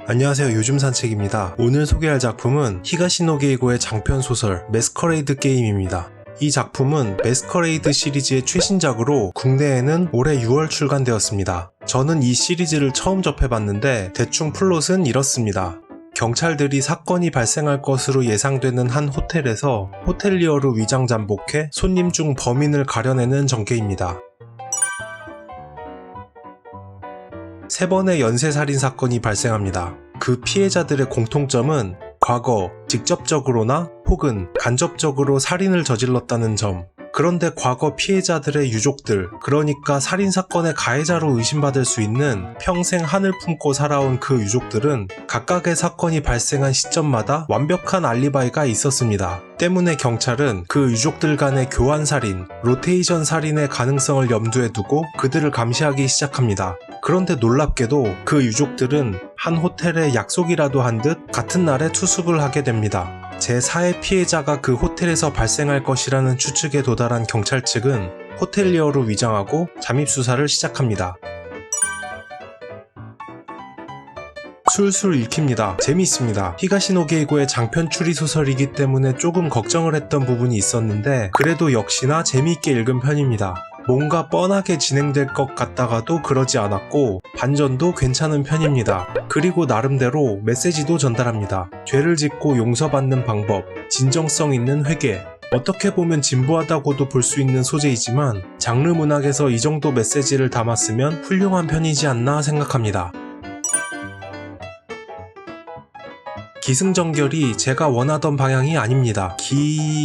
안녕하세요, 요즘 산책입니다. 오늘 소개할 작품은 히가시노 게이고의 장편 소설 매스커레이드 게임입니다. 이 작품은 매스커레이드 시리즈의 최신작으로 국내에는 올해 6월 출간되었습니다. 저는 이 시리즈를 처음 접해봤는데 대충 플롯은 이렇습니다. 경찰들이 사건이 발생할 것으로 예상되는 한 호텔에서 호텔리어로 위장 잠복해 손님 중 범인을 가려내는 전개입니다. 3번의 연쇄살인 사건이 발생합니다. 그 피해자들의 공통점은 과거 직접적으로나 혹은 간접적으로 살인을 저질렀다는 점. 그런데 과거 피해자들의 유족들, 그러니까 살인사건의 가해자로 의심받을 수 있는 평생 한을 품고 살아온 그 유족들은 각각의 사건이 발생한 시점마다 완벽한 알리바이가 있었습니다. 때문에 경찰은 그 유족들 간의 교환살인, 로테이션 살인의 가능성을 염두에 두고 그들을 감시하기 시작합니다. 그런데 놀랍게도 그 유족들은 한 호텔에 약속이라도 한 듯 같은 날에 투숙을 하게 됩니다. 제4의 피해자가 그 호텔에서 발생할 것이라는 추측에 도달한 경찰 측은 호텔리어로 위장하고 잠입수사를 시작합니다. 술술 읽힙니다. 재미있습니다. 히가시노 게이고의 장편 추리소설이기 때문에 조금 걱정을 했던 부분이 있었는데 그래도 역시나 재미있게 읽은 편입니다. 뭔가 뻔하게 진행될 것 같다가도 그러지 않았고 반전도 괜찮은 편입니다. 그리고 나름대로 메시지도 전달합니다. 죄를 짓고 용서받는 방법, 진정성 있는 회개. 어떻게 보면 진부하다고도 볼 수 있는 소재이지만 장르 문학에서 이 정도 메시지를 담았으면 훌륭한 편이지 않나 생각합니다. 기승전결이 제가 원하던 방향이 아닙니다.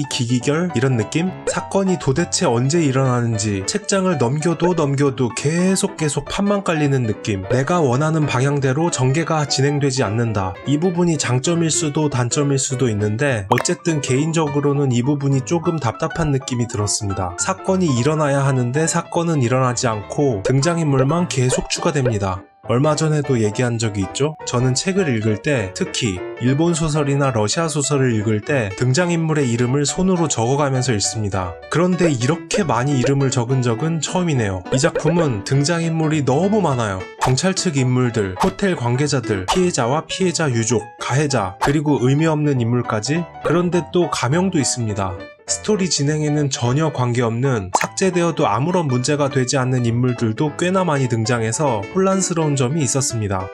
기기결? 이런 느낌? 사건이 도대체 언제 일어나는지 책장을 넘겨도 계속 판만 깔리는 느낌. 내가 원하는 방향대로 전개가 진행되지 않는다. 이 부분이 장점일 수도 단점일 수도 있는데 어쨌든 개인적으로는 이 부분이 조금 답답한 느낌이 들었습니다. 사건이 일어나야 하는데 사건은 일어나지 않고 등장인물만 계속 추가됩니다. 얼마 전에도 얘기한 적이 있죠? 저는 책을 읽을 때, 특히 일본 소설이나 러시아 소설을 읽을 때 등장인물의 이름을 손으로 적어가면서 읽습니다. 그런데 이렇게 많이 이름을 적은 적은 처음이네요. 이 작품은 등장인물이 너무 많아요. 경찰 측 인물들, 호텔 관계자들, 피해자와 피해자 유족, 가해자, 그리고 의미 없는 인물까지. 그런데 또 가명도 있습니다. 스토리 진행에는 전혀 관계없는 삭제되어도 아무런 문제가 되지 않는 인물들도 꽤나 많이 등장해서 혼란스러운 점이 있었습니다.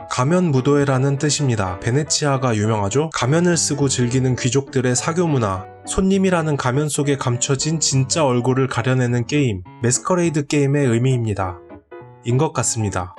가면무도회라는 뜻입니다. 베네치아가 유명하죠? 가면을 쓰고 즐기는 귀족들의 사교 문화, 손님이라는 가면 속에 감춰진 진짜 얼굴을 가려내는 게임, 매스커레이드 게임의 의미입니다. 인 것 같습니다.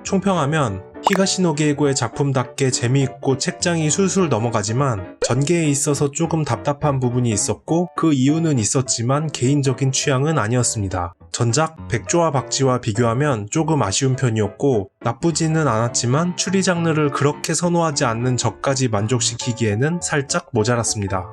총평하면 히가시노 게이고의 작품답게 재미있고 책장이 술술 넘어가지만 전개에 있어서 조금 답답한 부분이 있었고 그 이유는 있었지만 개인적인 취향은 아니었습니다. 전작 백조와 박쥐와 비교하면 조금 아쉬운 편이었고 나쁘지는 않았지만 추리 장르를 그렇게 선호하지 않는 저까지 만족시키기에는 살짝 모자랐습니다.